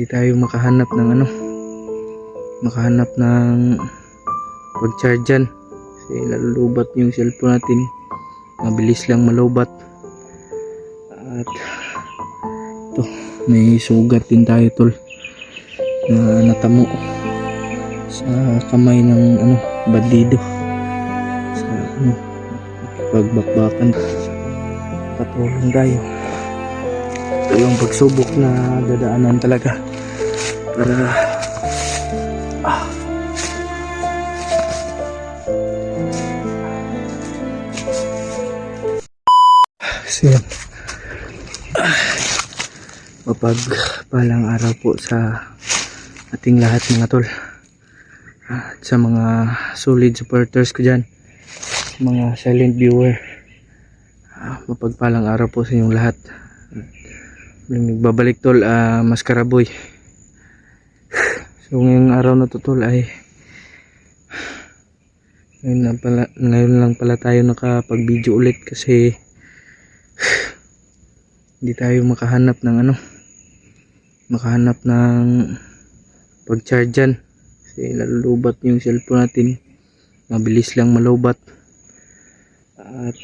Hindi tayo makahanap ng makahanap ng pag-charge dyan kasi lalulubat yung cellphone natin, mabilis lang malubat. At ito, may sugat din tayo tol na natamo sa kamay ng bandido sa pagbakbakan. Patulong tayo. Ito yung pagsubok na dadaanan talaga para kasi mapagpalang araw po sa ating lahat mga tol, at sa mga solid supporters ko dyan, mga silent viewer. Mapagpalang araw po sa inyong lahat. Nagbabalik tol, Maskara Boy. So ngayong araw na to tol ay ngayon lang pala tayo nakapag video ulit kasi hindi tayo makahanap ng makahanap ng pag-charge dyan kasi lalulubat yung cellphone natin, mabilis lang malubat. At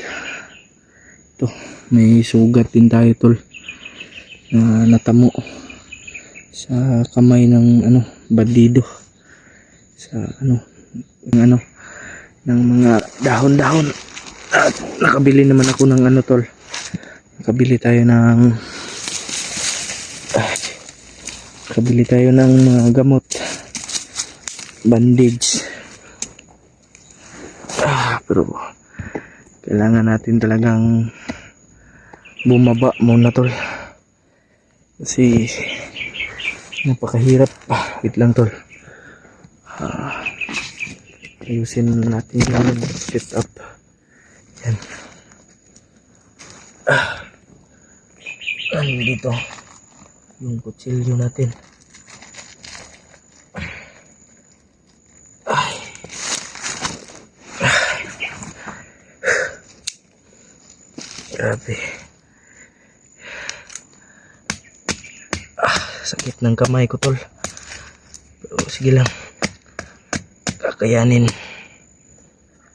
ito, may sugat din tayo tol na natamo sa kamay ng bandido sa ng mga dahon-dahon. At nakabili naman ako ng tol, nakabili tayo ng mga gamot, bandage. Pero kailangan natin talagang bumaba muna tol kasi napakahirap. Wait lang tol, ayusin natin yung set up yan. Dito yung kutsilyo natin. Grabe, sakit ng kamay ko tol, pero sige lang, kakayanin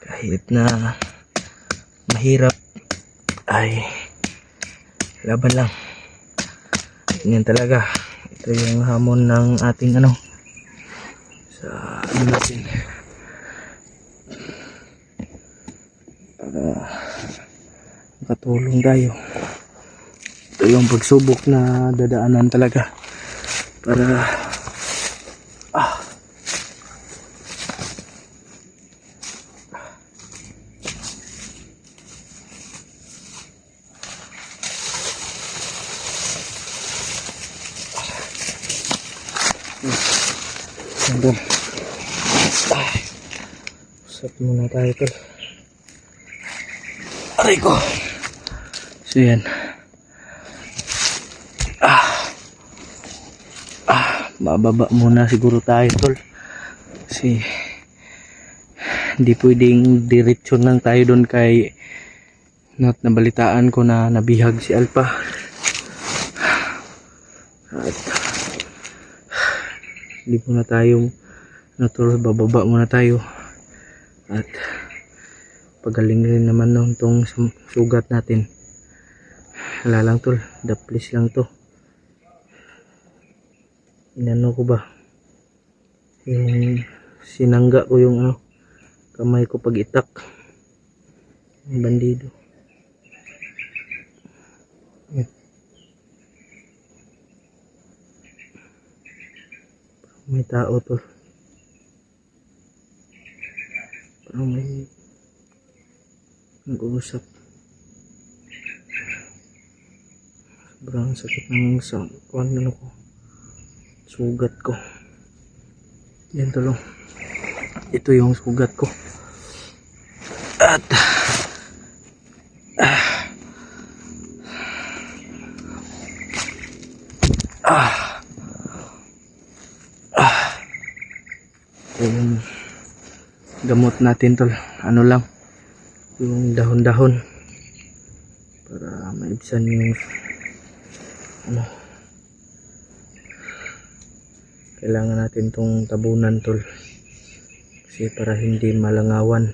kahit na mahirap. Ay laban lang, ganyan talaga. Ito yung hamon ng ating sa natin para makatulong tayo. Ito yung pagsubok na dadaanan talaga para usap muna tayo tol. Aray ko. So yan, bababa muna siguro tayo tol kasi hindi pwedeng diretso lang tayo doon kay nabalitaan ko na nabihag si Alpha. At hindi muna tayo tol, bababa muna tayo at pagaling rin naman nung tong sugat natin. Wala lang tol, daplis lang to. Inano ko ba, yung sinangga ko yung kamay ko pag itak yung bandido. May tao tol, parang may nag-uusap. Sobrang sakit ng sugat ko. Yan tol, ito yung sugat ko. At yung gamot natin tol, lang yung dahon-dahon para maibsan yung Kailangan natin tong tabunan tol. Kasi para hindi malangawan.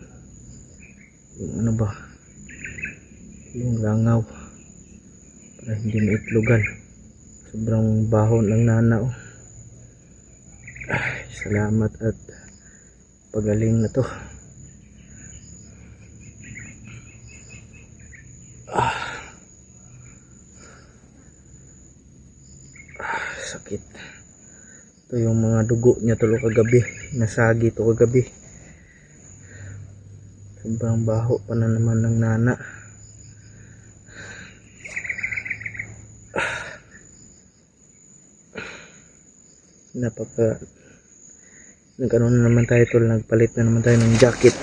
Yung ano ba? Yung langaw. Para hindi maitlogan. Sobrang baho ng nana oh. Salamat at pagaling na to. Sakit. Ito yung mga dugo niya tulo kagabi. Nasagi to kagabi. Sobrang baho pa na naman ng nana. Nagkaroon na naman tayo tol, nagpalit na naman tayo ng jacket.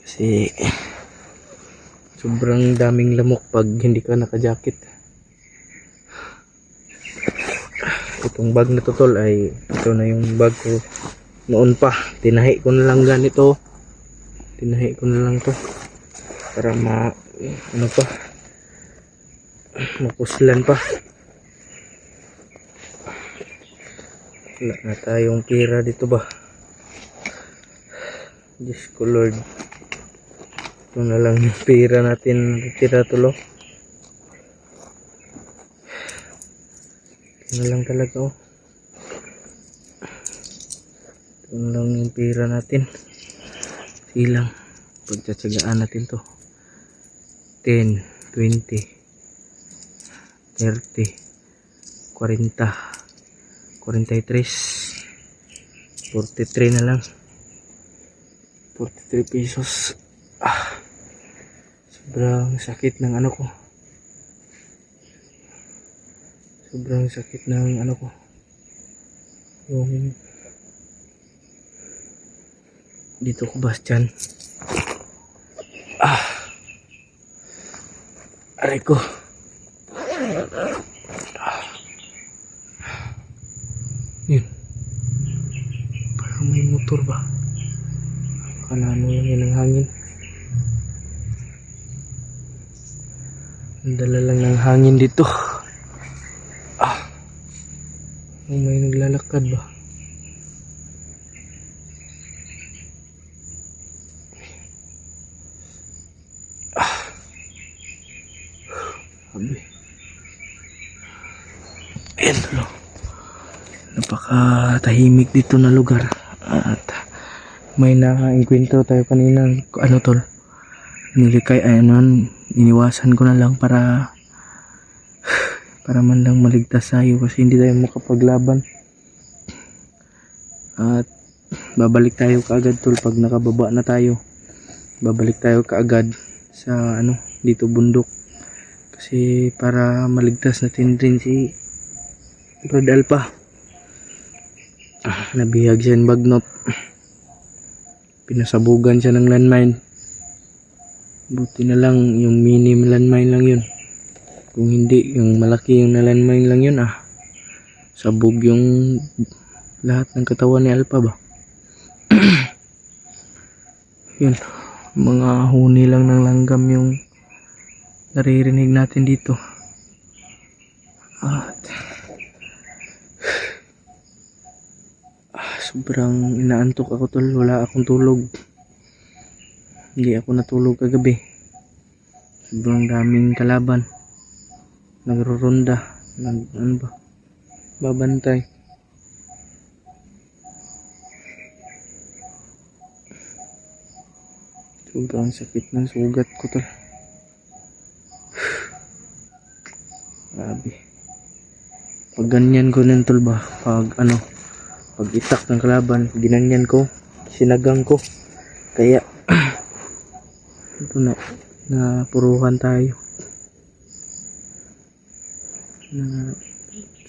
Kasi sobrang daming lamok pag hindi ka naka-jacket. Itong bag na to tol ay ito na yung bag ko noon pa. Tinahi ko na lang ganito. Tinahi ko na lang to para mapuslan pa. Wala na tayong pira dito ba. Diyos ko Lord. Ito na lang yung pira natin natitira tulo. Ito na lang talaga oh. Ito na lang yung pira natin. Silang pagtsatsagaan natin to. 10, 20, 30, 40, 43, 43 na lang. 43 pesos. Sobrang sakit ng ano ko. Sobrang sakit ng ano ko. Yung dito ko Bastian. Aray ko. Yun. Parang may motor ba? Kanano yan ang hangin. Ang dala lang ng hangin dito. May naglalakad ba? Sabi. Ayan tulo. Napakatahimik dito na lugar at may na-enkwentro tayo kanina ano tol iniwasan ko na lang para man lang maligtas tayo kasi hindi tayo makapaglaban at babalik tayo kaagad tol pag nakababa na tayo. Babalik tayo kaagad sa dito bundok kasi para maligtas natin din si Brad Alpha. Nabihag siya ng bagnot. Pinasabugan siya ng landmine. Buti na lang yung mini landmine lang yun. Kung hindi yung malaki yung landmine lang yun sabog yung lahat ng katawan ni Alpha ba. Yun, mga huni lang ng langgam yung naririnig natin dito. At sobrang inaantok ako tol. Wala akong tulog. Hindi ako natulog kagabi. Sobrang daming kalaban. Nagro-ronda. Babantay. Sobrang sakit ng sugat ko tol. Grabe. Pag ganyan ko nun tol ba? Pag itak ng kalaban, ginanyan ko, sinagang ko. Kaya ito na puruhan tayo. Na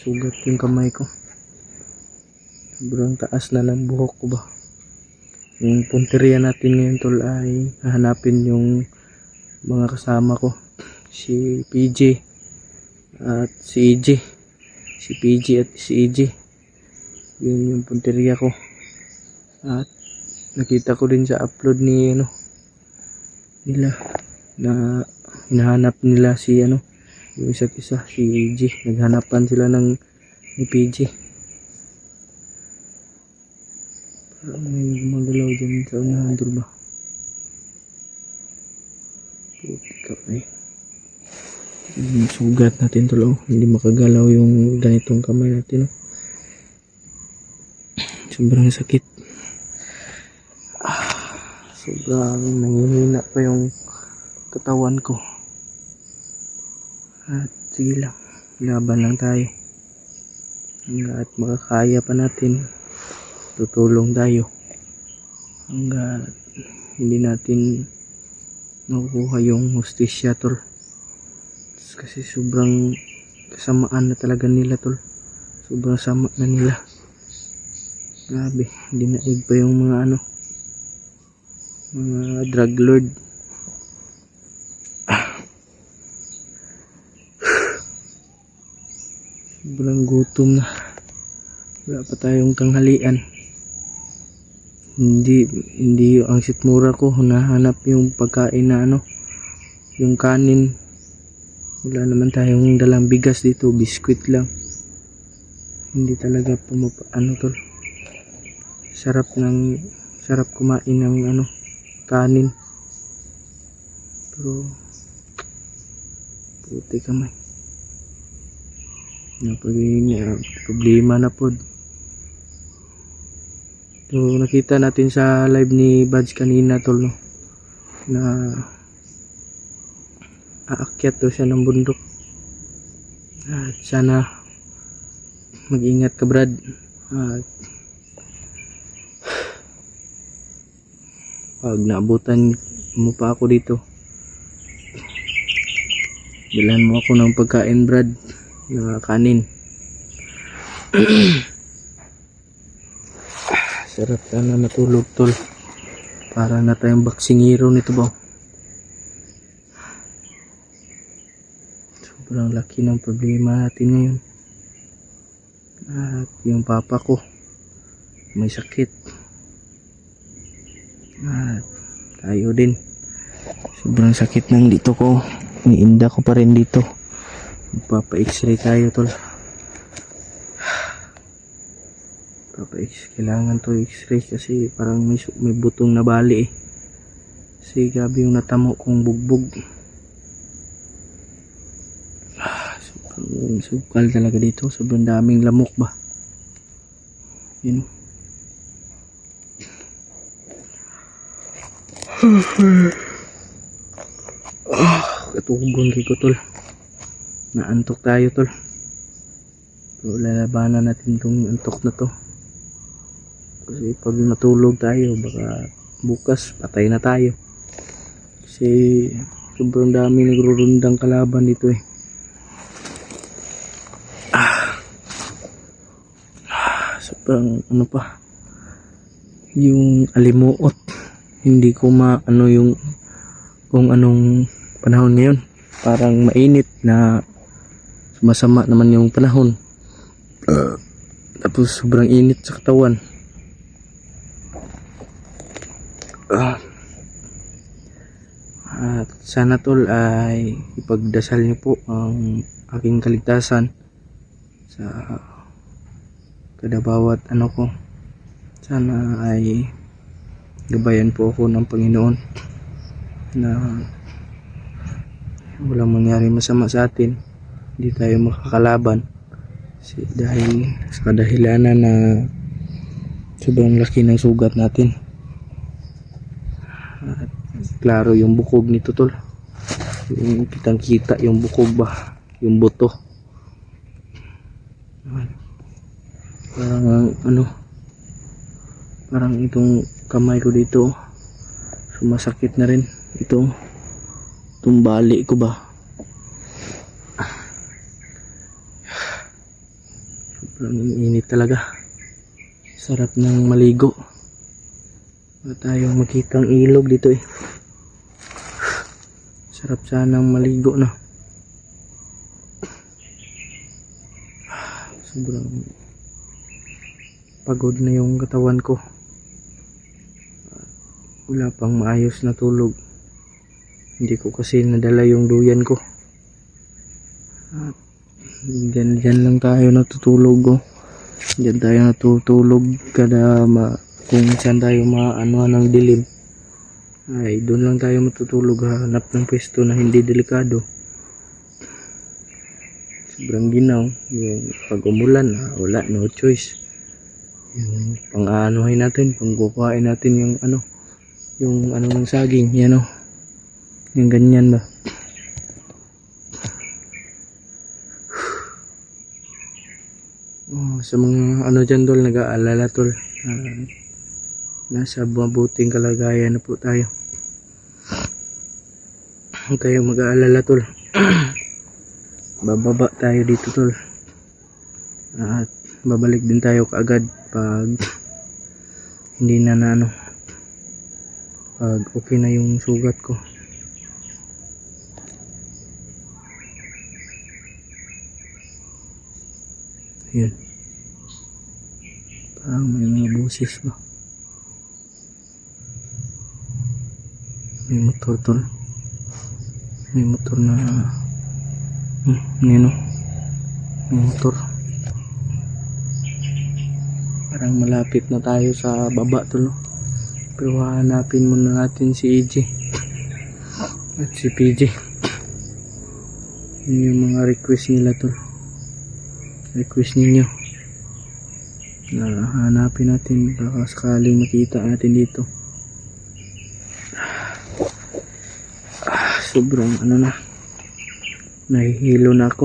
sugat yung kamay ko. Sobrang taas na ng buhok ko ba. Yung punteriya natin ngayon tol ay hahanapin yung mga kasama ko. Si PJ at si EJ. Si PJ at si EJ. Yun yung punteriya ko. At nakita ko din sa upload nila na hinahanap nila si yung isa't isa, si EJ. Naghanapan sila ni PJ. May gumagalaw dyan sa unahan tol ba? Puti ka eh. Yung sugat natin tol, oh. Hindi makagalaw yung ganitong kamay natin, oh. Sobrang sakit. Sobrang nanghihina pa yung katawan ko. At sige lang, laban lang tayo. Hanggat makakaya pa natin, tutulong tayo. Hanggat hindi natin nakukuha yung hustisya tol. Kasi sobrang kasamaan na talaga nila tol. Sobrang sama na nila. Grabe, dinaig pa yung mga mga drug lord. Sobrang gutom na. Wala pa tayong tanghalian. Hindi ang sitmura ko hinahanap yung pagkain na yung kanin. Wala naman tayong dalang bigas dito, biskwit lang. Hindi talaga tol. Sarap kumain ng kanin. Pero puti kamay. Problema na po. So, nakita natin sa live ni Buds kanina tol, no, na aakyat daw siya ng bundok. At sana mag-ingat ka Brad. At pag naabutan mo pa ako dito, bilhan mo ako ng pagkain Brad, na kanin. Sarap sana matulog tol. Para na tayong baksingero nito ba. Sobrang laki ng problema natin ngayon. At yung papa ko may sakit. At tayo din. Sobrang sakit ng dito ko. Iniinda ko pa rin dito. Magpapa-x-ray tayo tol. Kailangan to x-ray kasi parang may butong na bali eh. Kasi grabe yung natamo kong bugbog. Sobrang sukal talaga dito. Sobrang daming lamok ba. Yun. Katugon ko tol. Naantok tayo tol. So, lalabanan natin tong antok na to. Kasi pag matulog tayo, baka bukas patay na tayo. Kasi sobrang dami nagrurundang kalaban dito eh. Sobrang pa. Yung alimuot. Hindi ko yung kung anong panahon ngayon. Parang mainit na masama naman yung panahon. Tapos sobrang init sa katawan. At sana tol ay ipagdasal niyo po ang aking kaligtasan sa kada bawat ko. Sana ay gabayan po ako ng Panginoon na walang mangyari masama sa atin. Hindi tayo makakalaban dahil sa kadahilanan na sobrang laki ng sugat natin. At klaro yung bukog nito tol. Yung kitang kita yung bukog ba, yung buto. Parang parang itong kamay ko dito sumasakit na rin. Itong bali ko ba. Sobrang init talaga. Sarap ng maligo. Wala tayong makitang ilog dito eh. Sarap sanang maligo na. Sobrang pagod na yung katawan ko. Wala pang maayos na tulog. Hindi ko kasi nadala yung duyan ko. At dyan lang tayo natutulog. Dyan tayo natutulog kada kung saan tayo maanuhan ng dilim, ay doon lang tayo matutulog, hanap ng pwesto na hindi delikado. Sobrang ginaw yung pag umulan, wala, no choice. Yung pang-aanuhin natin, pang-kukuhain natin yung ano ng saging, yan o, yung ganyan ba. Sa mga dyan tol, nag-aalala tol, nasa mabuting kalagayan na po tayo. Huwag kayong mag-aalala tol. Bababa tayo dito tol, at babalik din tayo kaagad pag hindi na pag okay na yung sugat ko. Yun, parang may mga boses ba, may motor tol, may motor na nino, may motor. Parang malapit na tayo sa baba tol, pero hanapin muna natin si EJ at si PJ. Yun yung mga request nila tol, request ninyo na hanapin natin, baka sakaling makita natin dito. Sobrang nahihilo na ako.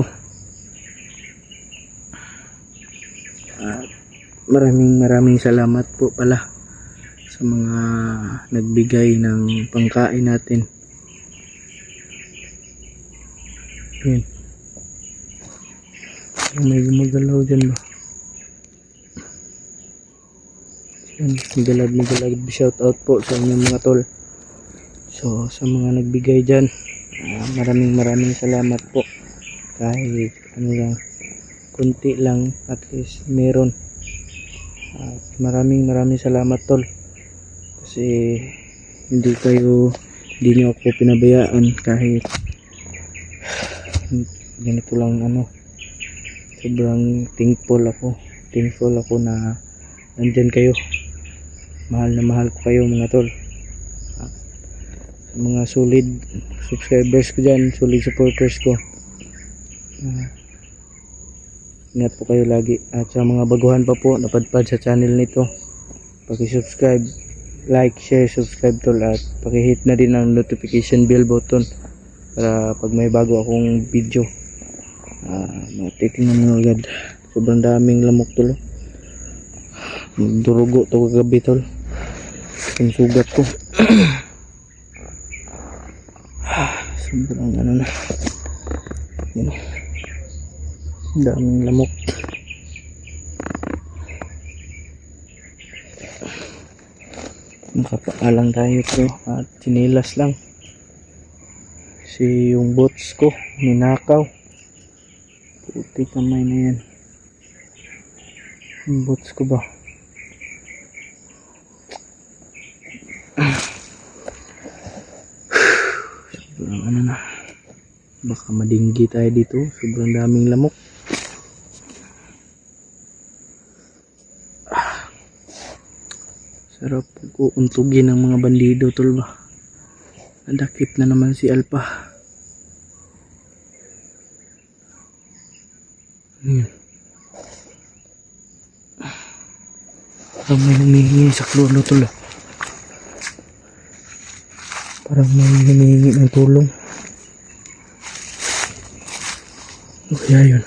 At maraming salamat po pala sa mga nagbigay ng pangkain natin. Yan. May gumagalaw dyan ba? Yan, migalab. Shout out po sa inyong mga tol. So sa mga nagbigay dyan, maraming salamat po. Kahit lang, kunti lang, at least meron. At maraming salamat tol, kasi hindi niyo ako pinabayaan kahit ganito lang. Sobrang thankful ako na nandyan kayo. Mahal na mahal ko kayo mga tol. Mga solid subscribers ko dyan, solid supporters ko, ingat po kayo lagi. At sa mga baguhan pa po napadpad sa channel nito, paki-subscribe, like, share, subscribe tol, at paki-hit na din ang notification bell button para pag may bago akong video, matitingnan mo agad. Sobrang daming lamok tol, durugo to kagabi tol, yung sugat ko. Sobrang na yan, daming lamok. Nakapaalang tayo to at sinilas lang. Yung bots ko ninakaw, puti kamay na yan. Yung bots ko ba, sobrang baka madinggi tayo dito, sobrang daming lamok. Sarap uuntugin ng mga bandido tol ba. Nadakip na naman si Alpha. Parang may humihingi sa klono tol. Parang may humihingi ng tulong. O kaya yun.